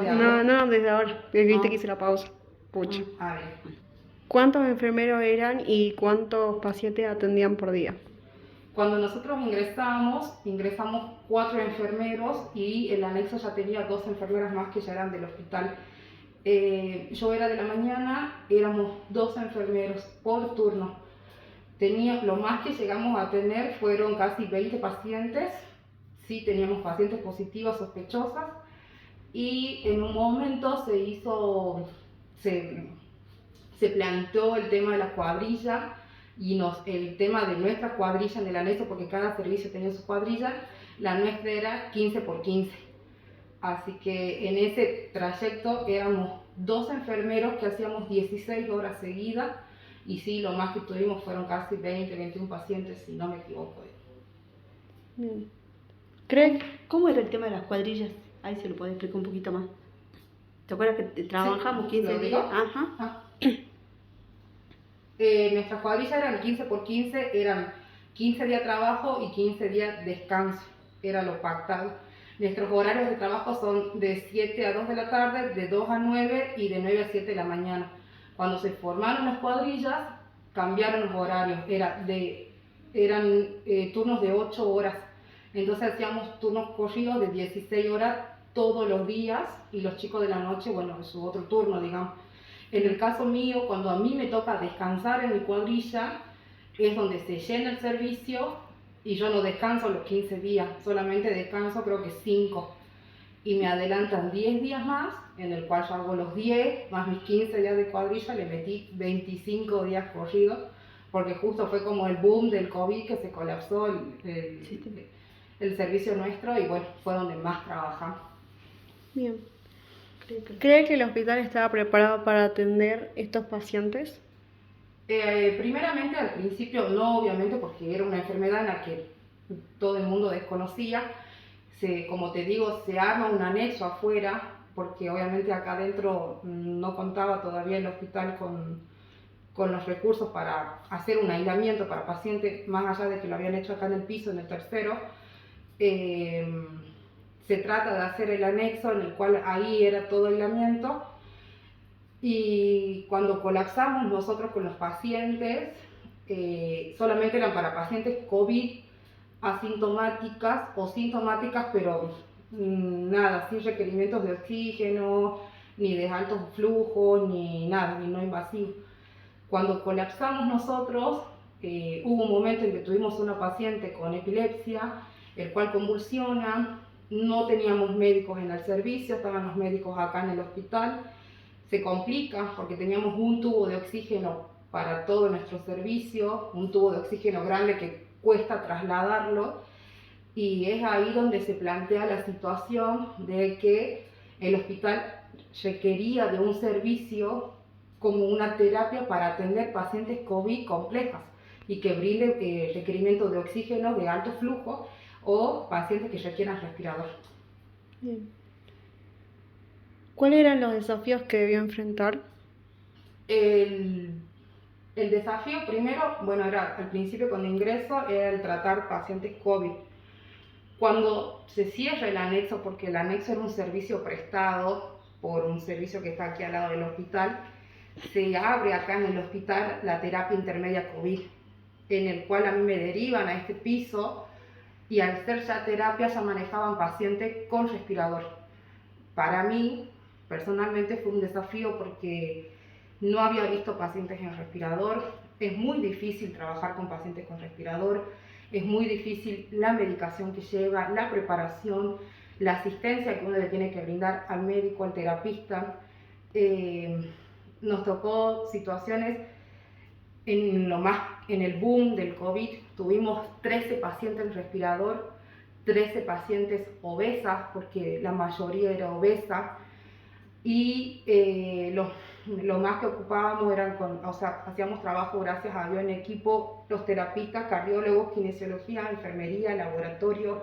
No, no, desde ahora, desde viste que Ah, hice la pausa. Pucha. a ver. ¿Cuántos enfermeros eran y cuántos pacientes atendían por día? Cuando nosotros ingresamos 4 enfermeros y el anexo ya tenía 2 enfermeras más que ya eran del hospital. Yo era de la mañana, éramos 2 enfermeros por turno. Lo más que llegamos a tener fueron casi 20 pacientes. Sí, teníamos pacientes positivas, sospechosas. Y en un momento se, se planteó el tema de la cuadrilla y el tema de nuestra cuadrilla en el anexo, porque cada servicio tenía su cuadrilla, la nuestra era 15 por 15. Así que en ese trayecto éramos 2 enfermeros que hacíamos 16 horas seguidas y sí, lo más que tuvimos fueron casi 20, 21 pacientes, si no me equivoco. Bien. ¿Cómo era el tema de las cuadrillas? Ahí se lo puede explicar un poquito más. ¿Te acuerdas que trabajamos Sí, 15 ¿lo días? digo? Ajá. Ah. Nuestras cuadrillas eran 15 por 15, eran 15 días de trabajo y 15 días de descanso, era lo pactado. Nuestros horarios de trabajo son de 7 a 2 de la tarde, de 2 a 9 y de 9 a 7 de la mañana. Cuando se formaron las cuadrillas, cambiaron los horarios, eran turnos de 8 horas. Entonces hacíamos turnos corridos de 16 horas todos los días y los chicos de la noche, bueno, en su otro turno, digamos. En el caso mío, cuando a mí me toca descansar en mi cuadrilla, es donde se llena el servicio y yo no descanso los 15 días, solamente descanso creo que 5. Y me adelantan 10 días más, en el cual yo hago los 10, más mis 15 días de cuadrilla, le metí 25 días corridos, porque justo fue como el boom del COVID que se colapsó el servicio nuestro y bueno, fue donde más trabajamos. Bien. ¿Cree que el hospital estaba preparado para atender estos pacientes? Primeramente al principio no, obviamente, porque era una enfermedad en la que todo el mundo desconocía. Como te digo, se arma un anexo afuera, porque obviamente acá adentro no contaba todavía el hospital con los recursos para hacer un aislamiento para pacientes, más allá de que lo habían hecho acá en el piso, en el tercero. Se trata de hacer el anexo en el cual ahí era todo aislamiento. Y cuando colapsamos nosotros con los pacientes, solamente eran para pacientes COVID asintomáticas o sintomáticas, pero nada, sin requerimientos de oxígeno, ni de altos flujos, ni nada, ni no invasivo. Cuando colapsamos nosotros, hubo un momento en que tuvimos una paciente con epilepsia, el cual convulsiona, no teníamos médicos en el servicio, estaban los médicos acá en el hospital. Se complica porque teníamos un tubo de oxígeno para todo nuestro servicio, un tubo de oxígeno grande que cuesta trasladarlo, y es ahí donde se plantea la situación de que el hospital requería de un servicio como una terapia para atender pacientes COVID complejas y que brinde requerimientos de oxígeno de alto flujo o pacientes que requieran respirador. Bien. ¿Cuáles eran los desafíos que debió enfrentar? El desafío primero, bueno, era al principio cuando ingreso, era el tratar pacientes COVID. Cuando se cierra el anexo, porque el anexo era un servicio prestado por un servicio que está aquí al lado del hospital, se abre acá en el hospital la terapia intermedia COVID, en el cual a mí me derivan a este piso y al ser ya terapia ya manejaban pacientes con respirador. Para mí, personalmente, fue un desafío porque no había visto pacientes en respirador. Es muy difícil trabajar con pacientes con respirador, es muy difícil la medicación que lleva, la preparación, la asistencia que uno le tiene que brindar al médico, al terapista. Nos tocó situaciones en el boom del COVID, tuvimos 13 pacientes en respirador, 13 pacientes obesas, porque la mayoría era obesa, y lo más que ocupábamos hacíamos trabajo gracias a Dios en equipo, los terapistas, cardiólogos, kinesiología, enfermería, laboratorio,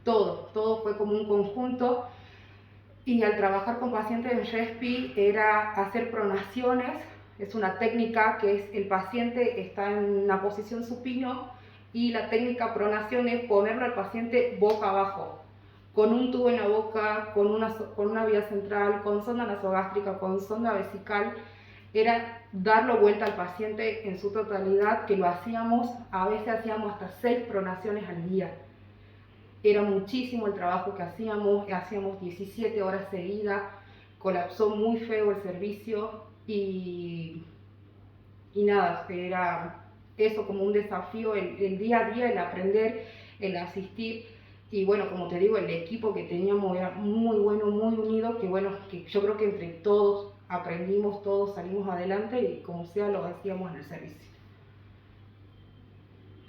todo fue como un conjunto. Y al trabajar con pacientes en respi era hacer pronaciones, es una técnica que es el paciente está en una posición supino y la técnica pronación es ponerlo al paciente boca abajo, con un tubo en la boca, con una vía central, con sonda nasogástrica, con sonda vesical. Era darlo vuelta al paciente en su totalidad, que lo hacíamos, a veces hacíamos hasta 6 pronaciones al día. Era muchísimo el trabajo que hacíamos 17 horas seguidas, colapsó muy feo el servicio y nada, era eso como un desafío, el día a día, el aprender, el asistir. Y bueno, como te digo, el equipo que teníamos era muy bueno, muy unido, que bueno, que yo creo que entre todos aprendimos, todos salimos adelante y como sea lo hacíamos en el servicio.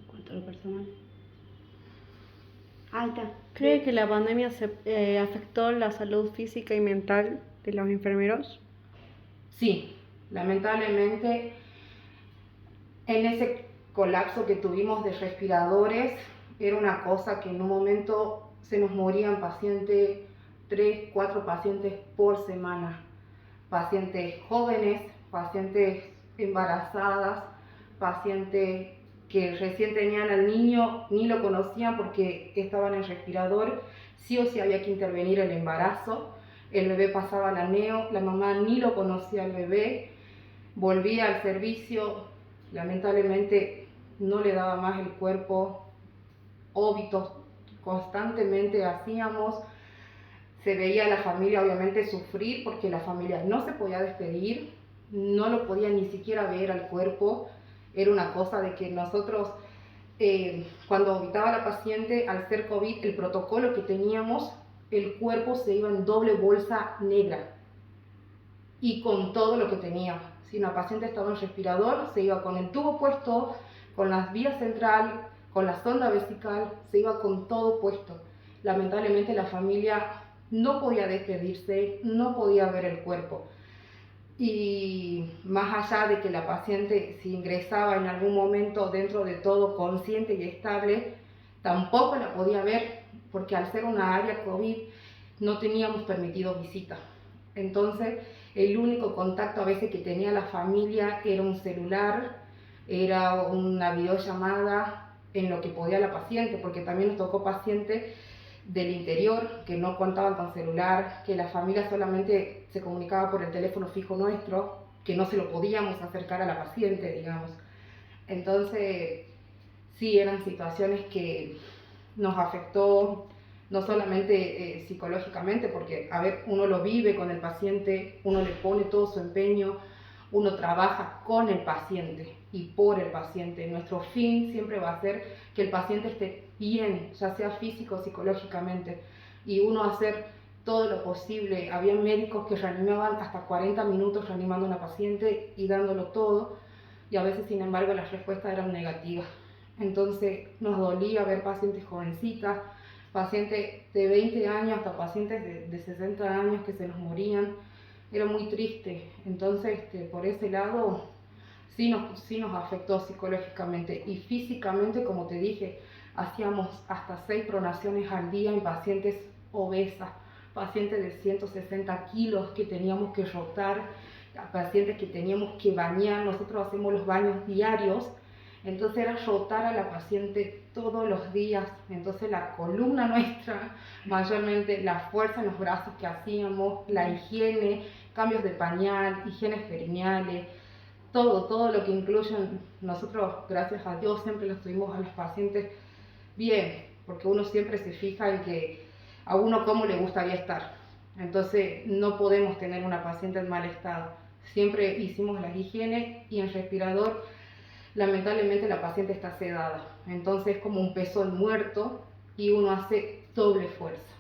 En cuanto a lo personal. Ahí está. ¿Cree que la pandemia afectó la salud física y mental de los enfermeros? Sí, lamentablemente en ese colapso que tuvimos de respiradores era una cosa que en un momento se nos morían pacientes, 3, 4 pacientes por semana. Pacientes jóvenes, pacientes embarazadas, pacientes que recién tenían al niño, ni lo conocían porque estaban en respirador, sí o sí había que intervenir el embarazo, el bebé pasaba la neo, la mamá ni lo conocía al bebé, volvía al servicio, lamentablemente no le daba más el cuerpo, óbitos constantemente hacíamos, se veía a la familia obviamente sufrir porque la familia no se podía despedir, no lo podía ni siquiera ver al cuerpo. Era una cosa de que nosotros, cuando obitaba la paciente, al ser COVID, el protocolo que teníamos, el cuerpo se iba en doble bolsa negra y con todo lo que tenía. Si una paciente estaba en respirador, se iba con el tubo puesto, con las vías central, con la sonda vesical, se iba con todo puesto. Lamentablemente la familia no podía despedirse, no podía ver el cuerpo. Y más allá de que la paciente, si ingresaba en algún momento dentro de todo consciente y estable, tampoco la podía ver porque al ser una área COVID no teníamos permitido visita. Entonces el único contacto a veces que tenía la familia era un celular, era una videollamada en lo que podía la paciente, porque también nos tocó pacientes del interior que no contaban con celular, que la familia solamente se comunicaba por el teléfono fijo nuestro, que no se lo podíamos acercar a la paciente, digamos. Entonces, sí, eran situaciones que nos afectó no solamente psicológicamente, porque, a ver, uno lo vive con el paciente, uno le pone todo su empeño, uno trabaja con el paciente y por el paciente. Nuestro fin siempre va a ser que el paciente esté bien, ya sea físico o psicológicamente, y uno hacer todo lo posible. Había médicos que reanimaban hasta 40 minutos reanimando a una paciente y dándolo todo, y a veces, sin embargo, las respuestas eran negativas. Entonces nos dolía ver pacientes jovencitas, pacientes de 20 años hasta pacientes de 60 años que se nos morían. Era muy triste. Entonces, por ese lado, sí nos afectó psicológicamente y físicamente, como te dije, hacíamos hasta 6 pronaciones al día en pacientes obesas, pacientes de 160 kilos que teníamos que rotar, pacientes que teníamos que bañar. Nosotros hacemos los baños diarios, entonces era rotar a la paciente todos los días. Entonces la columna nuestra, mayormente la fuerza en los brazos que hacíamos, la higiene, cambios de pañal, higienes perineales, todo lo que incluyen. Nosotros, gracias a Dios, siempre los tuvimos a los pacientes bien, porque uno siempre se fija en que a uno cómo le gustaría estar. Entonces no podemos tener una paciente en mal estado. Siempre hicimos las higienes y en respirador, lamentablemente la paciente está sedada. Entonces es como un pezón muerto y uno hace doble fuerza.